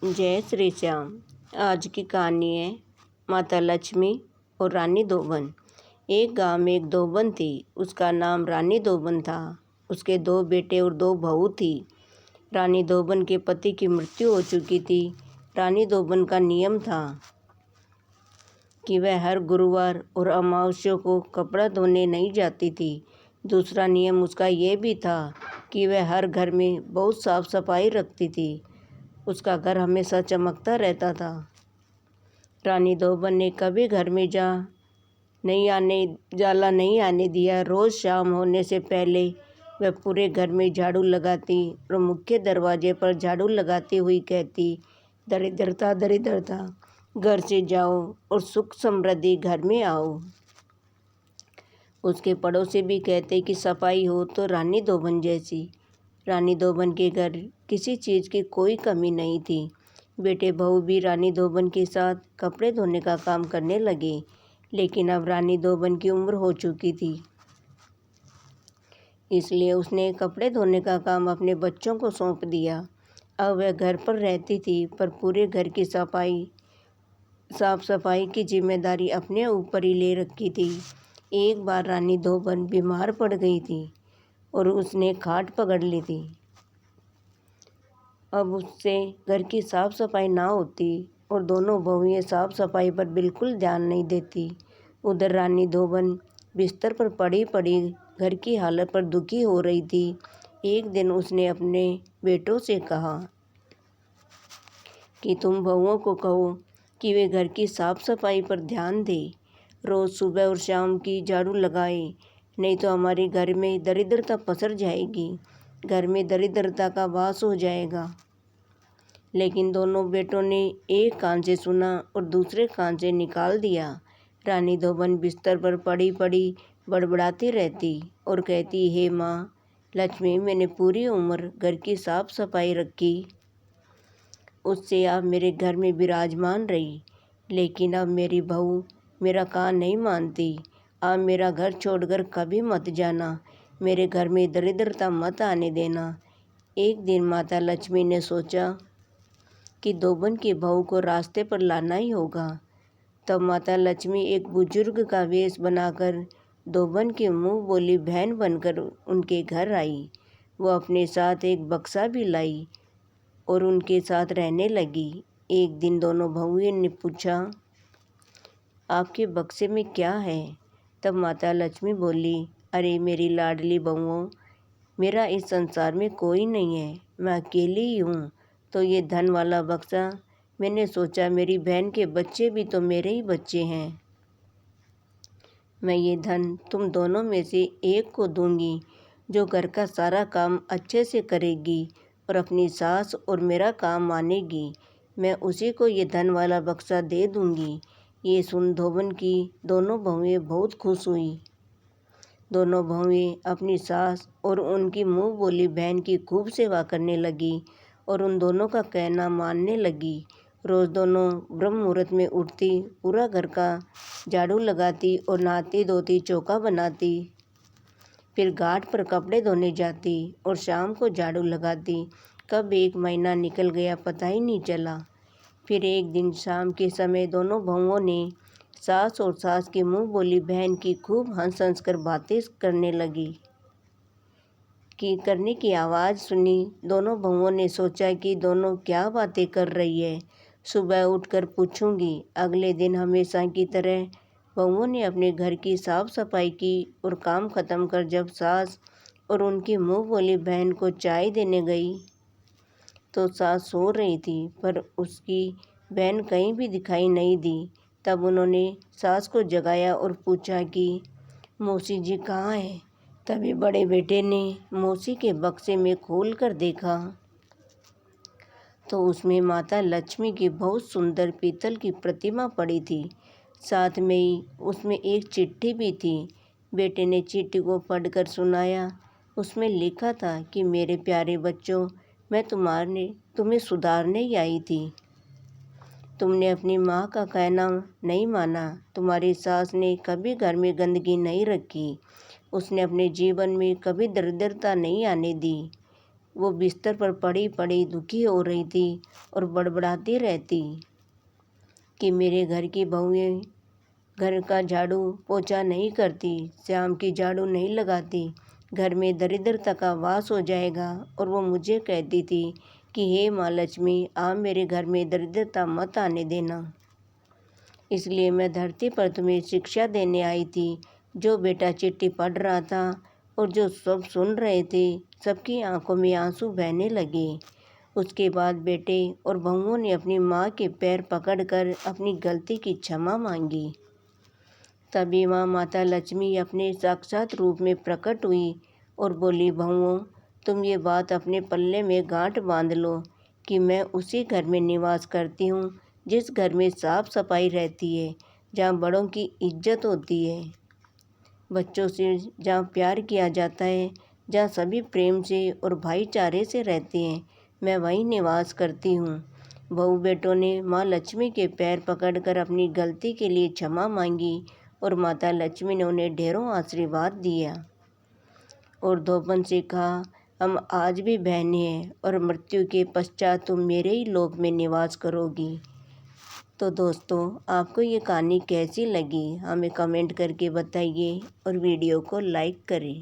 जय श्री श्याम। आज की कहानी है माता लक्ष्मी और रानी धोबन। एक गांव में एक धोबन थी। उसका नाम रानी धोबन था। उसके 2 बेटे और 2 बहू थी। रानी धोबन के पति की मृत्यु हो चुकी थी। रानी धोबन का नियम था कि वह हर गुरुवार और अमावस्या को कपड़ा धोने नहीं जाती थी। दूसरा नियम उसका ये भी था कि वह हर घर में बहुत साफ सफाई रखती थी। उसका घर हमेशा चमकता रहता था। रानी धोबन ने कभी घर में जाला नहीं आने दिया। रोज़ शाम होने से पहले वह पूरे घर में झाड़ू लगाती और मुख्य दरवाजे पर झाड़ू लगाती हुई कहती, दरिद्रता दरिद्रता घर से जाओ और सुख समृद्धि घर में आओ। उसके पड़ोसी भी कहते कि सफाई हो तो रानी धोबन जैसी। रानी धोबन के घर किसी चीज़ की कोई कमी नहीं थी। बेटे बहू भी रानी धोबन के साथ कपड़े धोने का काम करने लगे। लेकिन अब रानी धोबन की उम्र हो चुकी थी, इसलिए उसने कपड़े धोने का काम अपने बच्चों को सौंप दिया। अब वह घर पर रहती थी, पर पूरे घर की साफ सफाई की जिम्मेदारी अपने ऊपर ही ले रखी थी। एक बार रानी धोबन बीमार पड़ गई थी और उसने खाट पकड़ ली थी। अब उससे घर की साफ सफाई ना होती और दोनों बहुएं साफ सफाई पर बिल्कुल ध्यान नहीं देती। उधर रानी धोबन बिस्तर पर पड़ी पड़ी घर की हालत पर दुखी हो रही थी। एक दिन उसने अपने बेटों से कहा कि तुम बहुओं को कहो कि वे घर की साफ सफाई पर ध्यान दें, रोज़ सुबह और शाम की झाड़ू लगाए, नहीं तो हमारे घर में दरिद्रता पसर जाएगी, घर में दरिद्रता का वास हो जाएगा। लेकिन दोनों बेटों ने एक कान से सुना और दूसरे कान से निकाल दिया। रानी धोबन बिस्तर पर पड़ी पड़ी बड़बड़ाती रहती और कहती, हे माँ लक्ष्मी, मैंने पूरी उम्र घर की साफ सफाई रखी, उससे आप मेरे घर में विराजमान रही, लेकिन अब मेरी बहू मेरा कान नहीं मानती। आप मेरा घर छोड़कर कभी मत जाना, मेरे घर में दरिद्रता मत आने देना। एक दिन माता लक्ष्मी ने सोचा कि धोबन की बहू को रास्ते पर लाना ही होगा। तब माता लक्ष्मी एक बुजुर्ग का वेश बनाकर धोबन की मुंह बोली बहन बनकर उनके घर आई। वो अपने साथ एक बक्सा भी लाई और उनके साथ रहने लगी। एक दिन दोनों बहुओं ने पूछा, आपके बक्से में क्या है? तब माता लक्ष्मी बोली, अरे मेरी लाडली बहुओं, मेरा इस संसार में कोई नहीं है, मैं अकेली ही हूँ। तो ये धन वाला बक्सा, मैंने सोचा मेरी बहन के बच्चे भी तो मेरे ही बच्चे हैं। मैं ये धन तुम दोनों में से एक को दूंगी, जो घर का सारा काम अच्छे से करेगी और अपनी सास और मेरा काम मानेगी। मैं उसी को ये धन वाला बक्सा दे दूंगी। ये सुन धोबन की दोनों बहुएं बहुत खुश हुई। दोनों बहुएं अपनी सास और उनकी मुँह बोली बहन की खूब सेवा करने लगी और उन दोनों का कहना मानने लगी। रोज़ दोनों ब्रह्म मुहूर्त में उठती, पूरा घर का झाड़ू लगाती और नहाती धोती चौका बनाती, फिर घाट पर कपड़े धोने जाती और शाम को झाड़ू लगाती। कब 1 महीना निकल गया पता ही नहीं चला। फिर एक दिन शाम के समय दोनों बहुओं ने सास और सास की मुँह बोली बहन की खूब हंस हंस कर बातें करने की आवाज़ सुनी। दोनों बहुओं ने सोचा कि दोनों क्या बातें कर रही है, सुबह उठकर पूछूंगी। अगले दिन हमेशा की तरह बहुओं ने अपने घर की साफ सफाई की और काम ख़त्म कर जब सास और उनकी मुँह बोली बहन को चाय देने गई तो सास सो रही थी, पर उसकी बहन कहीं भी दिखाई नहीं दी। तब उन्होंने सास को जगाया और पूछा कि मौसी जी कहाँ हैं? तभी बड़े बेटे ने मौसी के बक्से में खोल कर देखा तो उसमें माता लक्ष्मी की बहुत सुंदर पीतल की प्रतिमा पड़ी थी। साथ में ही उसमें एक चिट्ठी भी थी। बेटे ने चिट्ठी को पढ़कर सुनाया। उसमें लिखा था कि मेरे प्यारे बच्चों, मैं तुम्हें सुधारने ही आई थी। तुमने अपनी माँ का कहना नहीं माना। तुम्हारी सास ने कभी घर में गंदगी नहीं रखी। उसने अपने जीवन में कभी दरिद्रता नहीं आने दी। वो बिस्तर पर पड़ी पड़ी दुखी हो रही थी और बड़बड़ाती रहती कि मेरे घर की बहुएं घर का झाड़ू पोछा नहीं करती, शाम की झाड़ू नहीं लगाती, घर में दरिद्रता का वास हो जाएगा। और वो मुझे कहती थी कि हे माँ लक्ष्मी, आप मेरे घर में दरिद्रता मत आने देना। इसलिए मैं धरती पर तुम्हें शिक्षा देने आई थी। जो बेटा चिट्ठी पढ़ रहा था और जो सब सुन रहे थे, सबकी आंखों में आंसू बहने लगे। उसके बाद बेटे और बहुओं ने अपनी माँ के पैर पकड़कर अपनी गलती की क्षमा मांगी। तभी माँ माता लक्ष्मी अपने साक्षात रूप में प्रकट हुई और बोली, बहुओं, तुम ये बात अपने पल्ले में गांठ बांध लो कि मैं उसी घर में निवास करती हूँ जिस घर में साफ सफाई रहती है, जहाँ बड़ों की इज्जत होती है, बच्चों से जहाँ प्यार किया जाता है, जहाँ सभी प्रेम से और भाईचारे से रहते हैं, मैं वहीं निवास करती हूँ। बहू बेटों ने माँ लक्ष्मी के पैर पकड़कर अपनी गलती के लिए क्षमा मांगी और माता लक्ष्मी ने उन्हें ढेरों आशीर्वाद दिया और धोबन से कहा, हम आज भी बहनें हैं और मृत्यु के पश्चात तुम मेरे ही लोक में निवास करोगी। तो दोस्तों, आपको ये कहानी कैसी लगी हमें कमेंट करके बताइए और वीडियो को लाइक करें।